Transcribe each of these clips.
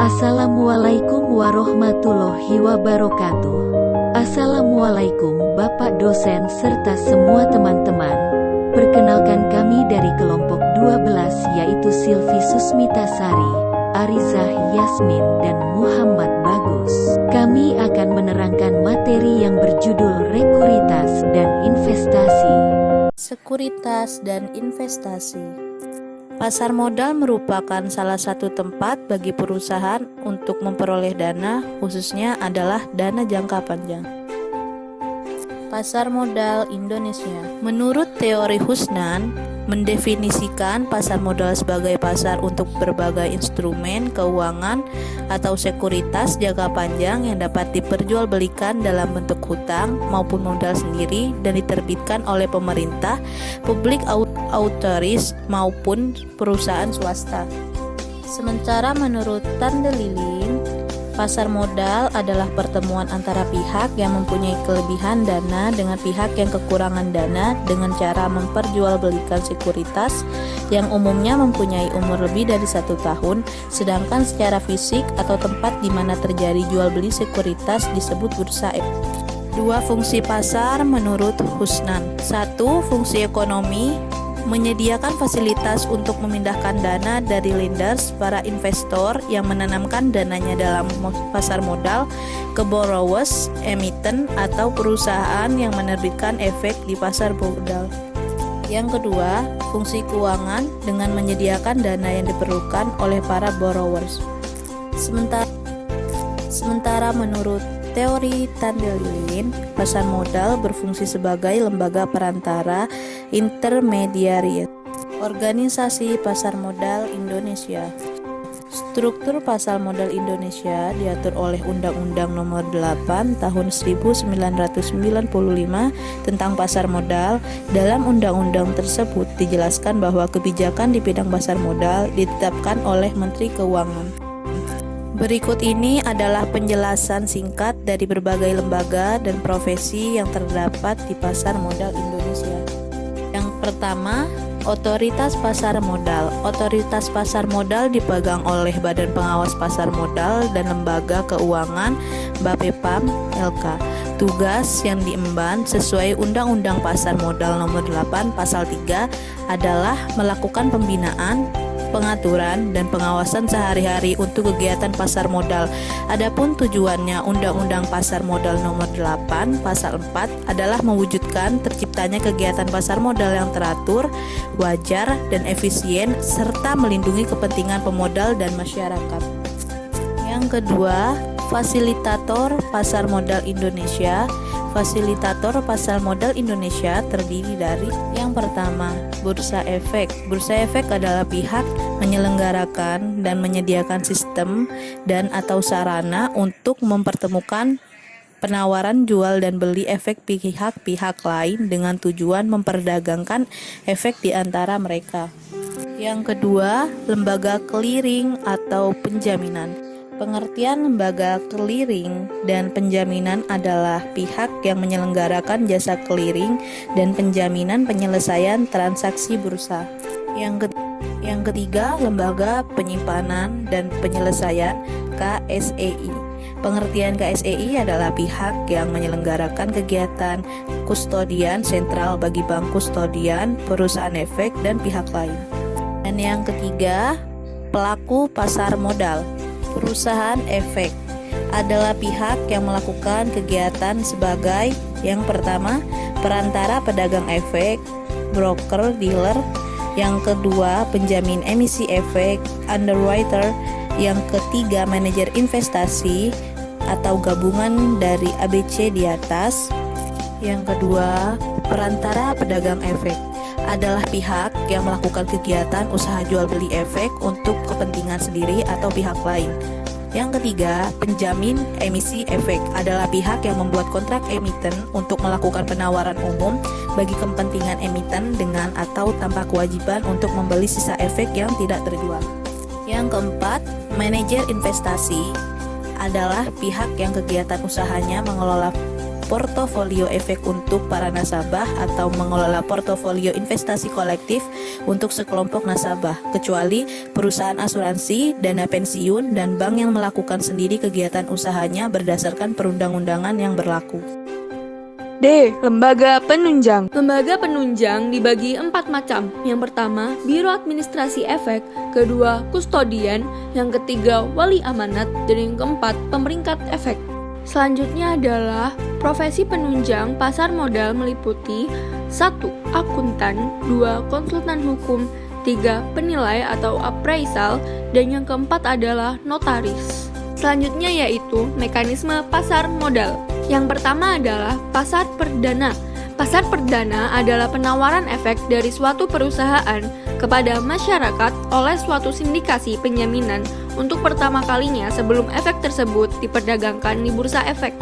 Assalamualaikum warahmatullahi wabarakatuh. Assalamualaikum Bapak dosen serta semua teman-teman. Perkenalkan kami dari kelompok 12 yaitu Silvi Susmitasari, Arizah Yasmin dan Muhammad Bagus. Kami akan menerangkan materi yang berjudul Sekuritas dan Investasi. Sekuritas dan investasi. Pasar modal merupakan salah satu tempat bagi perusahaan untuk memperoleh dana, khususnya adalah dana jangka panjang. Pasar modal Indonesia. Menurut teori Husnan, mendefinisikan pasar modal sebagai pasar untuk berbagai instrumen keuangan atau sekuritas jangka panjang yang dapat diperjualbelikan dalam bentuk hutang maupun modal sendiri dan diterbitkan oleh pemerintah, public authorities maupun perusahaan swasta. Sementara menurut Tandeliling, pasar modal adalah pertemuan antara pihak yang mempunyai kelebihan dana dengan pihak yang kekurangan dana dengan cara memperjualbelikan sekuritas yang umumnya mempunyai umur lebih dari 1 tahun, sedangkan secara fisik atau tempat di mana terjadi jual beli sekuritas disebut bursa efek. 2 fungsi pasar menurut Husnan. 1. Fungsi ekonomi, menyediakan fasilitas untuk memindahkan dana dari lenders, para investor yang menanamkan dananya dalam pasar modal, ke borrowers, emiten, atau perusahaan yang menerbitkan efek di pasar modal. Yang kedua, fungsi keuangan dengan menyediakan dana yang diperlukan oleh para borrowers. Sementara menurut teori Tandeliling, pasar modal berfungsi sebagai lembaga perantara intermediari. Organisasi Pasar Modal Indonesia. Struktur pasar modal Indonesia diatur oleh Undang-Undang Nomor 8 Tahun 1995 tentang pasar modal. Dalam undang-undang tersebut dijelaskan bahwa kebijakan di bidang pasar modal ditetapkan oleh Menteri Keuangan. Berikut ini adalah penjelasan singkat dari berbagai lembaga dan profesi yang terdapat di pasar modal Indonesia. Yang pertama, Otoritas Pasar Modal. Otoritas pasar modal dipegang oleh Badan Pengawas Pasar Modal dan Lembaga Keuangan Bapepam LK. Tugas yang diemban sesuai Undang-Undang Pasar Modal Nomor 8 Pasal 3 adalah melakukan pembinaan, pengaturan dan pengawasan sehari-hari untuk kegiatan pasar modal. Adapun tujuannya Undang-Undang Pasar Modal Nomor 8 Pasal 4 adalah mewujudkan terciptanya kegiatan pasar modal yang teratur, wajar dan efisien serta melindungi kepentingan pemodal dan masyarakat. Yang kedua, Fasilitator Pasar Modal Indonesia. Fasilitator pasar modal Indonesia terdiri dari yang pertama, Bursa Efek. Bursa Efek adalah pihak menyelenggarakan dan menyediakan sistem dan atau sarana untuk mempertemukan penawaran jual dan beli efek pihak-pihak lain dengan tujuan memperdagangkan efek di antara mereka. Yang kedua, Lembaga Clearing atau Penjaminan. Pengertian lembaga clearing dan penjaminan adalah pihak yang menyelenggarakan jasa clearing dan penjaminan penyelesaian transaksi bursa. Yang ketiga, Lembaga Penyimpanan dan Penyelesaian KSEI. Pengertian KSEI adalah pihak yang menyelenggarakan kegiatan kustodian sentral bagi bank kustodian, perusahaan efek, dan pihak lain. Dan yang ketiga, Pelaku pasar modal. Perusahaan efek adalah pihak yang melakukan kegiatan sebagai yang pertama, perantara pedagang efek, broker, dealer. Yang kedua, penjamin emisi efek, underwriter. Yang ketiga, manajer investasi atau gabungan dari ABC di atas. Yang kedua, perantara pedagang efek adalah pihak yang melakukan kegiatan usaha jual beli efek untuk kepentingan sendiri atau pihak lain. Yang ketiga, penjamin emisi efek adalah pihak yang membuat kontrak emiten untuk melakukan penawaran umum bagi kepentingan emiten dengan atau tanpa kewajiban untuk membeli sisa efek yang tidak terjual. Yang keempat, manajer investasi adalah pihak yang kegiatan usahanya mengelola portofolio efek untuk para nasabah atau mengelola portofolio investasi kolektif untuk sekelompok nasabah, kecuali perusahaan asuransi, dana pensiun, dan bank yang melakukan sendiri kegiatan usahanya berdasarkan perundang-undangan yang berlaku. D. Lembaga penunjang. Lembaga penunjang dibagi 4 macam. Yang pertama, Biro Administrasi Efek, kedua, Kustodian, yang ketiga, Wali Amanat, dan yang keempat, Pemeringkat Efek. Selanjutnya adalah profesi penunjang pasar modal meliputi 1. Akuntan, 2. Konsultan hukum, 3. Penilai atau appraisal, dan yang keempat adalah notaris. Selanjutnya yaitu mekanisme pasar modal. Yang pertama adalah pasar perdana. Pasar perdana adalah penawaran efek dari suatu perusahaan kepada masyarakat oleh suatu sindikasi penjaminan untuk pertama kalinya sebelum efek tersebut diperdagangkan di bursa efek.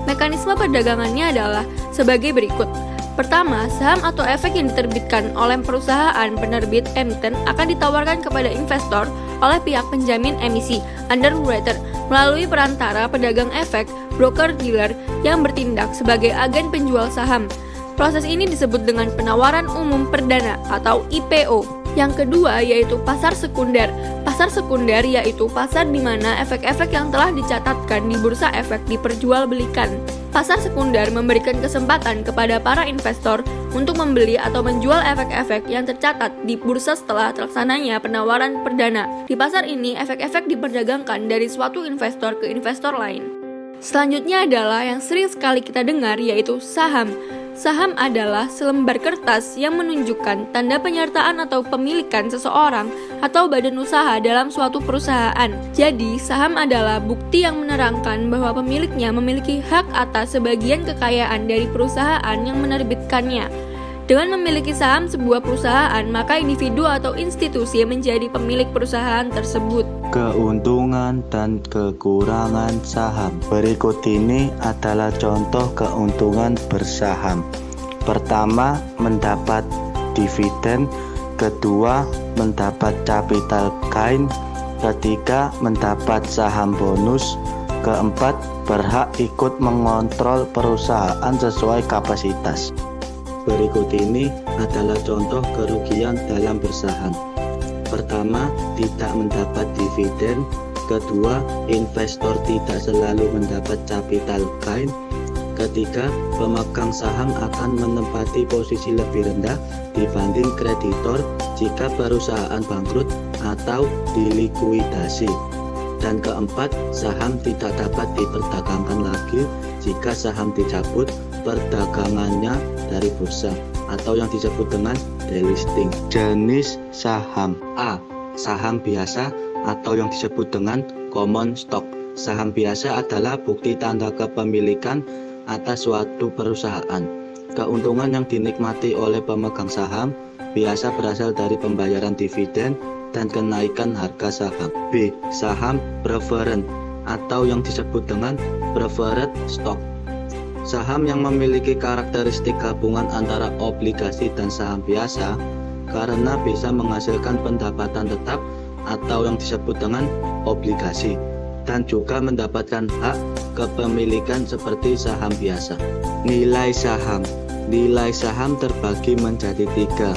Mekanisme perdagangannya adalah sebagai berikut. Pertama, saham atau efek yang diterbitkan oleh perusahaan penerbit emiten akan ditawarkan kepada investor oleh pihak penjamin emisi underwriter melalui perantara pedagang efek, broker-dealer yang bertindak sebagai agen penjual saham. Proses ini disebut dengan penawaran umum perdana atau IPO. Yang kedua yaitu pasar sekunder. Pasar sekunder yaitu pasar di mana efek-efek yang telah dicatatkan di bursa efek diperjualbelikan. Pasar sekunder memberikan kesempatan kepada para investor untuk membeli atau menjual efek-efek yang tercatat di bursa setelah terlaksananya penawaran perdana. Di pasar ini, efek-efek diperdagangkan dari suatu investor ke investor lain. Selanjutnya adalah yang sering sekali kita dengar yaitu saham. Saham adalah selembar kertas yang menunjukkan tanda penyertaan atau pemilikan seseorang atau badan usaha dalam suatu perusahaan. Jadi, saham adalah bukti yang menerangkan bahwa pemiliknya memiliki hak atas sebagian kekayaan dari perusahaan yang menerbitkannya. Dengan memiliki saham sebuah perusahaan, maka individu atau institusi menjadi pemilik perusahaan tersebut. Keuntungan dan kekurangan saham. Berikut ini adalah contoh keuntungan bersaham. Pertama, mendapat dividen. Kedua, mendapat capital gain. Ketiga, mendapat saham bonus. Keempat, berhak ikut mengontrol perusahaan sesuai kapasitas. Berikut ini adalah contoh kerugian dalam bersaham. Pertama, tidak mendapat dividen. Kedua, investor tidak selalu mendapat capital gain. Ketiga, pemegang saham akan menempati posisi lebih rendah dibanding kreditor jika perusahaan bangkrut atau dilikuidasi. Dan keempat, saham tidak dapat diperdagangkan lagi jika saham dicabut perdagangannya dari bursa atau yang disebut dengan delisting. Jenis saham. A. Saham biasa atau yang disebut dengan common stock. Saham biasa adalah bukti tanda kepemilikan atas suatu perusahaan. Keuntungan yang dinikmati oleh pemegang saham biasa berasal dari pembayaran dividen dan kenaikan harga saham. B. Saham preferred atau yang disebut dengan preferred stock. Saham yang memiliki karakteristik gabungan antara obligasi dan saham biasa karena bisa menghasilkan pendapatan tetap atau yang disebut dengan obligasi dan juga mendapatkan hak kepemilikan seperti saham biasa. Nilai saham. Nilai saham terbagi menjadi 3,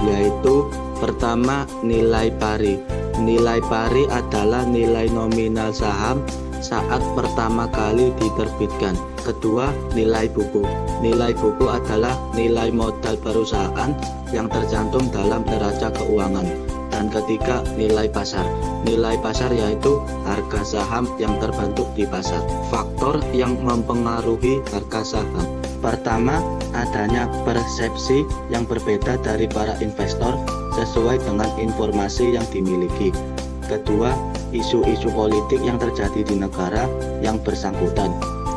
yaitu pertama, nilai pari. Nilai pari adalah nilai nominal saham saat pertama kali diterbitkan. Kedua, nilai buku. Nilai buku adalah nilai modal perusahaan yang tercantum dalam neraca keuangan. Dan ketiga, nilai pasar. Nilai pasar yaitu harga saham yang terbentuk di pasar. Faktor yang mempengaruhi harga saham. Pertama, adanya persepsi yang berbeda dari para investor sesuai dengan informasi yang dimiliki. Kedua, isu-isu politik yang terjadi di negara yang bersangkutan.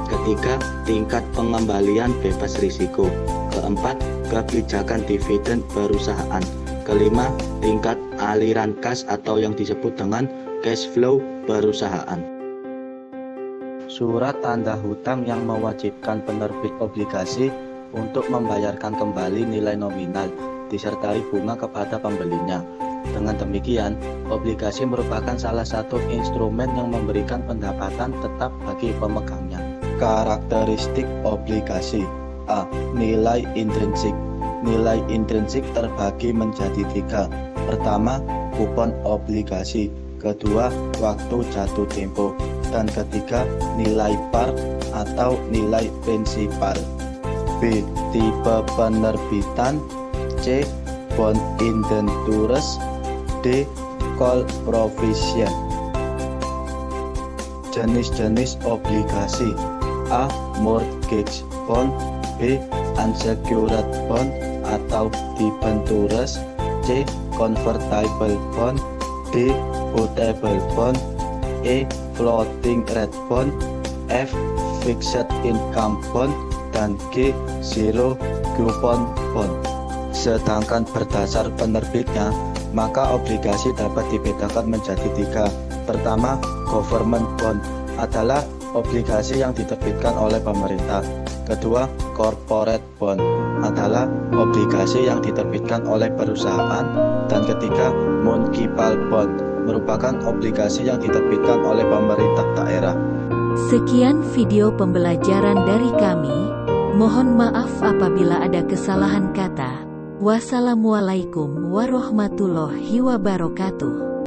Ketiga, tingkat pengembalian bebas risiko. Keempat, kebijakan dividen perusahaan. Kelima, tingkat aliran kas atau yang disebut dengan cash flow perusahaan. Surat tanda hutang yang mewajibkan penerbit obligasi untuk membayarkan kembali nilai nominal disertai bunga kepada pembelinya. Dengan demikian, obligasi merupakan salah satu instrumen yang memberikan pendapatan tetap bagi pemegangnya. Karakteristik obligasi. A. Nilai intrinsik. Nilai intrinsik terbagi menjadi 3. Pertama, kupon obligasi. Kedua, waktu jatuh tempo. Dan ketiga, nilai par atau nilai prinsipal. B. Tipe penerbitan. C. Bond indentures. D. Call provision. Jenis-jenis obligasi. A. Mortgage bond. B. Unsecured bond atau debentures. C. Convertible bond. D. Putable bond. E. Floating rate bond. F. Fixed income bond. Dan G. Zero coupon bond. Sedangkan berdasar penerbitnya, maka obligasi dapat dibedakan menjadi 3. Pertama, government bond adalah obligasi yang diterbitkan oleh pemerintah. Kedua, corporate bond adalah obligasi yang diterbitkan oleh perusahaan. Dan ketiga, municipal bond merupakan obligasi yang diterbitkan oleh pemerintah daerah. Sekian video pembelajaran dari kami. Mohon maaf apabila ada kesalahan kata. Wassalamualaikum warahmatullahi wabarakatuh.